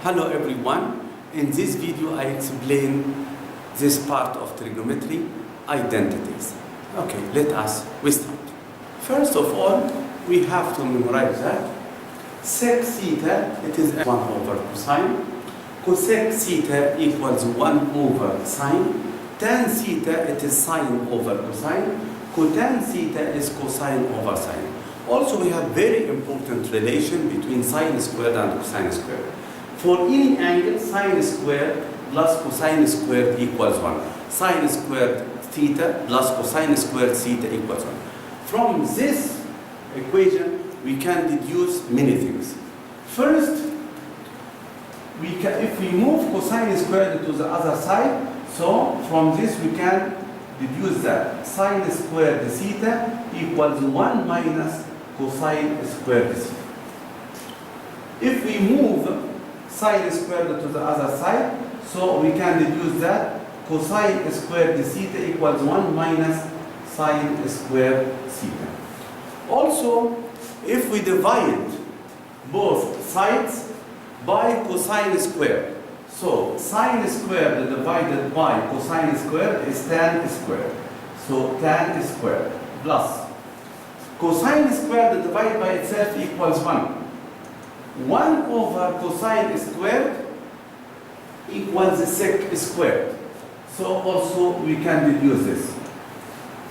Hello everyone. In this video I explain this part of trigonometry, identities. Okay, let us start. First of all, we have to memorize that sec theta, it is 1 over cosine. Cosec theta equals 1 over sine. Tan theta, it is sine over cosine. Cotan theta is cosine over sine. Also, we have very important relation between sine squared and cosine squared. For any angle, sine squared plus cosine squared equals 1. Sine squared theta plus cosine squared theta equals 1. From this equation, we can deduce many things. First, if we move cosine squared to the other side, so from this we can deduce that sine squared theta equals 1 minus cosine squared theta. If we move sine squared to the other side, so we can deduce that cosine squared theta equals 1 minus sine squared theta. Also, if we divide both sides by cosine squared, so sine squared divided by cosine squared is tan squared. So tan squared plus cosine squared divided by itself equals 1. 1 over cosine squared equals sec squared. So also we can deduce this.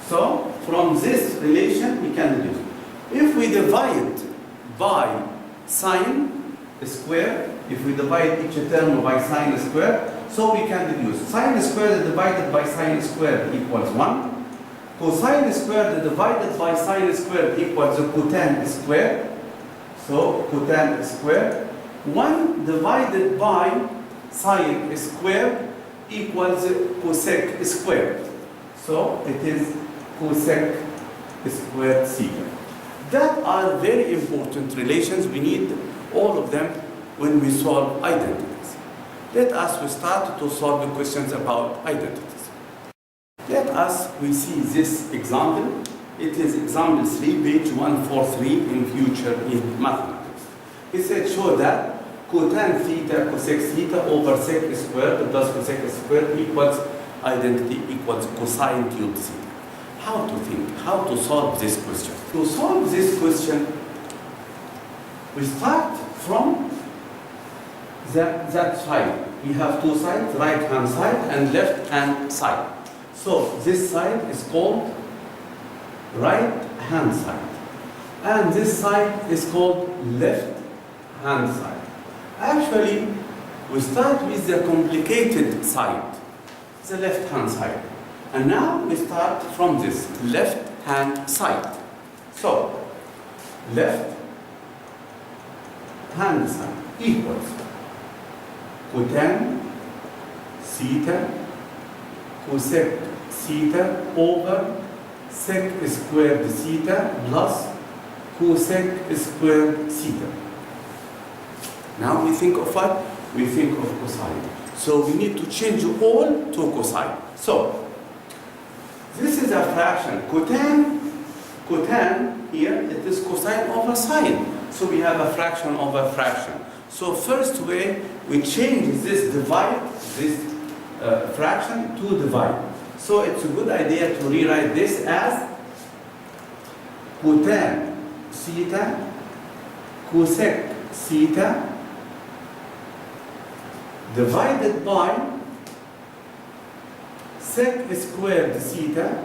So from this relation we can deduce. If we divide by sine squared, if we divide each term by sine squared, so we can deduce sine squared divided by sine squared equals 1. Cosine squared divided by sine squared equals cotan squared. So cotan squared. 1 divided by sine squared equals cosec squared. So it is cosec squared theta. That are very important relations. We need all of them when we solve identities. Let us start to solve the questions about identities. Let us see this example. It is example 3, page 143 in future in mathematics. It said show that cotan theta cosec theta over sec squared plus cosec squared equals identity equals cosine cubed theta. How to think? How to solve this question? To solve this question, we start from that side. We have two sides, right hand side and left hand side. So this side is called right hand side. And this side is called left hand side. Actually, we start with the complicated side, the left hand side. And now we start from this left hand side. So, left hand side equals cotan theta cosec theta over sec squared theta plus cosec squared theta. Now we think of what? We think of cosine. So we need to change all to cosine. So this is a fraction. Cotan here, it is cosine over sine. So we have a fraction over fraction. So first way, we change this fraction to divide. So it's a good idea to rewrite this as cotan theta cosec theta divided by sec squared theta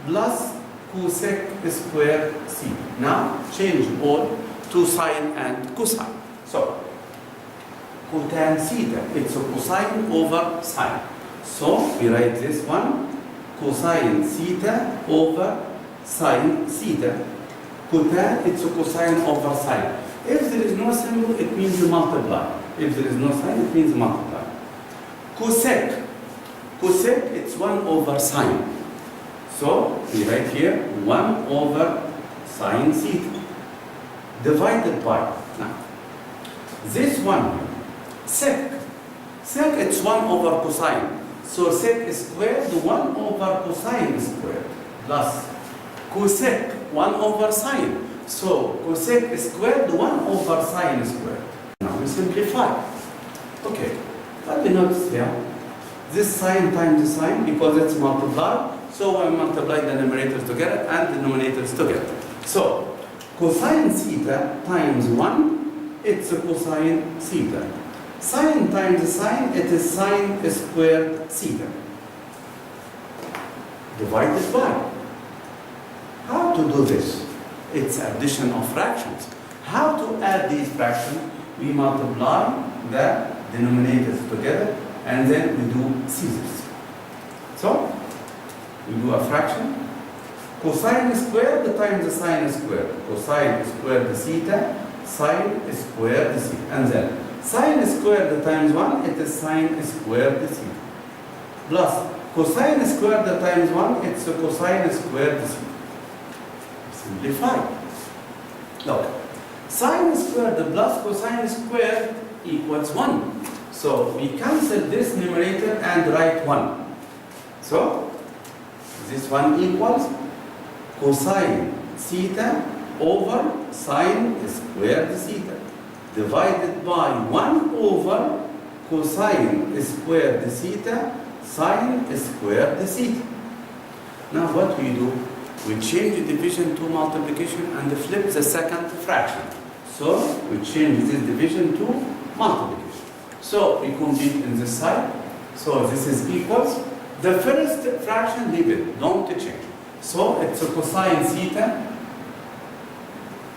plus cosec squared theta. Now change all to sine and cosine. So cotan theta, it's a cosine over sine. So we write this one, cosine theta over sine theta. Cotan, it's a cosine over sine. If there is no symbol, it means multiply. If there is no sign, it means multiply. Cosec, it's 1 over sine. So we write here 1 over sine theta divided by, now this one, sec, it's 1 over cosine. So sec squared 1 over cosine squared plus cosec 1 over sine. So cosec squared 1 over sine squared. Now we simplify. Okay, what we notice here, this sine times the sine, because it's multiplied, so we multiply the numerators together and the denominators together. So, cosine theta times 1, it's a cosine theta. Sine times sine, it is sine squared theta. Divided by. How to do this? It's addition of fractions. How to add these fractions? We multiply the denominators together and then we do scissors. So, we do a fraction. Cosine squared times the sine squared. Cosine squared theta, sine squared theta. And then sine squared times 1, it is sine squared theta. Plus cosine squared times 1, it's a cosine squared theta. Simplify. Look, sine squared plus cosine squared equals 1. So we cancel this numerator and write 1. So this one equals cosine theta over sine squared theta divided by 1 over cosine squared theta sine squared theta. Now what we do? We change the division to multiplication and flip the second fraction. So we change this division to multiplication. So we complete in this side. So this is equals. The first fraction, leave it, don't change. So it's a cosine theta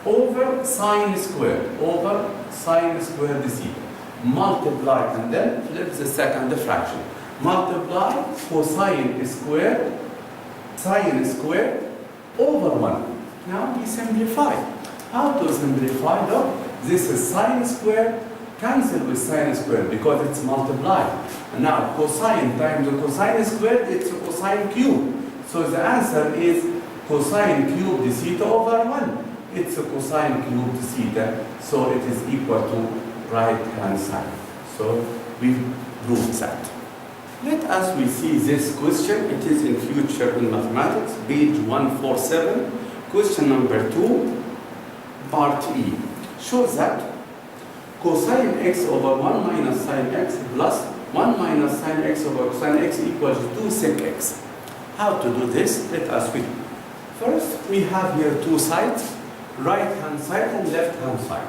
over sine squared theta. Multiply and then flip the second fraction. Multiply cosine squared sine squared over 1. Now we simplify. How to simplify? Look, this is sine squared, cancel with sine squared because it's multiplied. And now cosine times the cosine squared, it's a cosine cube. So the answer is cosine cubed theta over 1. It's a cosine cubed theta, so it is equal to right hand side. So we proved that. Let us we see this question. It is in future in mathematics, page 147, question number 2, part E. Shows that cosine x over 1 minus sine x plus 1 minus sine x over cosine x equals 2 sec x. How to do this? Let us read. First, we have here two sides, right hand side and left hand side.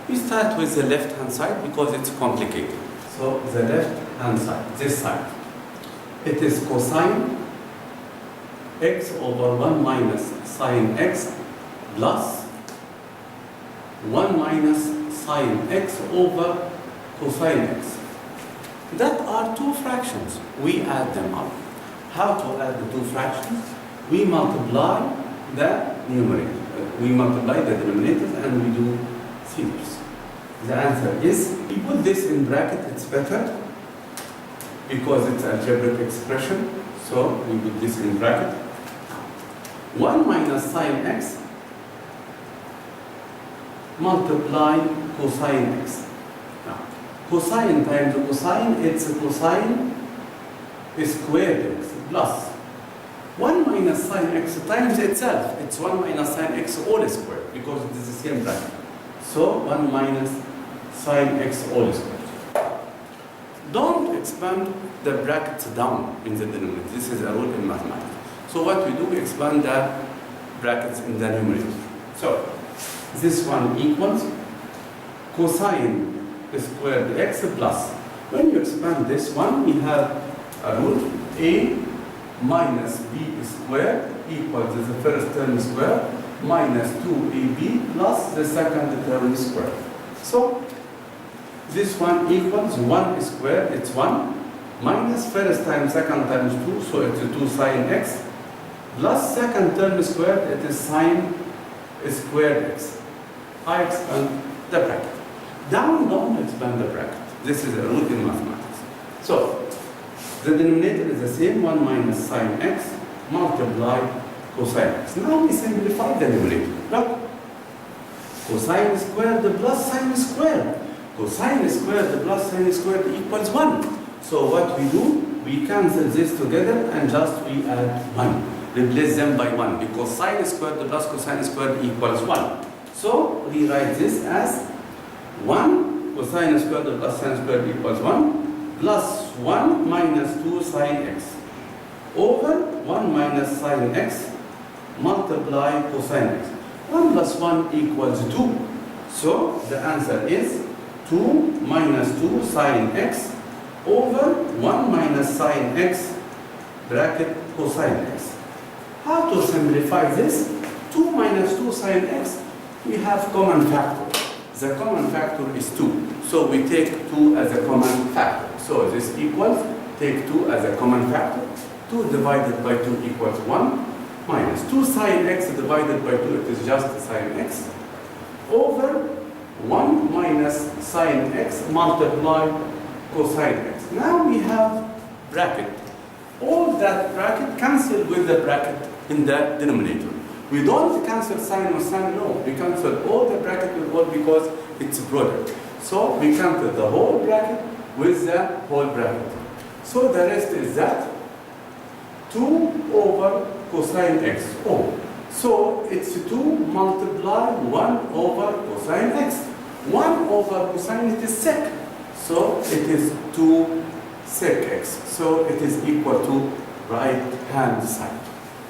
We start with the left hand side because it's complicated. So the left hand side, this side. It is cosine x over 1 minus sine x plus 1 minus sine x over cosine x. That are two fractions. We add them up. How to add the two fractions? We multiply the numerator. We multiply the denominators and we do scissors. The answer is, we put this in bracket, it's better because it's algebraic expression. So we put this in bracket. 1 minus sine x multiply cosine x. Now, cosine times cosine, it's a cosine squared x plus 1 minus sine x times itself. It's 1 minus sine x all squared because it is the same bracket. So 1 minus sine x all squared. Don't expand the brackets down in the denominator. This is a rule in mathematics. So what we do, we expand the brackets in the numerator. So this one equals cosine squared x plus. When you expand this one, we have a rule a minus b squared equals the first term squared minus 2ab plus the second term squared. So this one equals 1 squared, it's 1, minus first times second times 2, so it's 2 sine x, plus second term squared, it is sine squared x. I expand the bracket. Down, don't expand the bracket. This is a rule in mathematics. So, the denominator is the same, 1 minus sine x, multiply cosine x. Now we simplify the numerator. Look, cosine squared plus sine squared. Cosine squared plus sine squared equals 1. So what we do, we cancel this together and just we add 1. Replace them by 1 because sine squared plus cosine squared equals 1. So we write this as 1 cosine squared plus sine squared equals 1, plus 1 minus 2 sine x over 1 minus sine x multiply cosine x. 1 plus 1 equals 2. So the answer is 2 minus 2 sine x over 1 minus sine x bracket cosine x. How to simplify this? 2 minus 2 sine x, we have common factor. The common factor is 2. So we take 2 as a common factor. So this equals, take 2 as a common factor. 2 divided by 2 equals 1 minus 2 sine x divided by 2, it is just sine x, over 1 minus sine x multiply cosine x. Now we have bracket. All that bracket cancel with the bracket in the denominator. We don't cancel sine with sine, no. We cancel all the bracket with all because it's a product. So we cancel the whole bracket with the whole bracket. So the rest is that 2 over cosine x. Oh, so it's 2 multiply 1 over cosine x. 1 over cosine, it is sec. So it is 2 sec x. So it is equal to right hand side.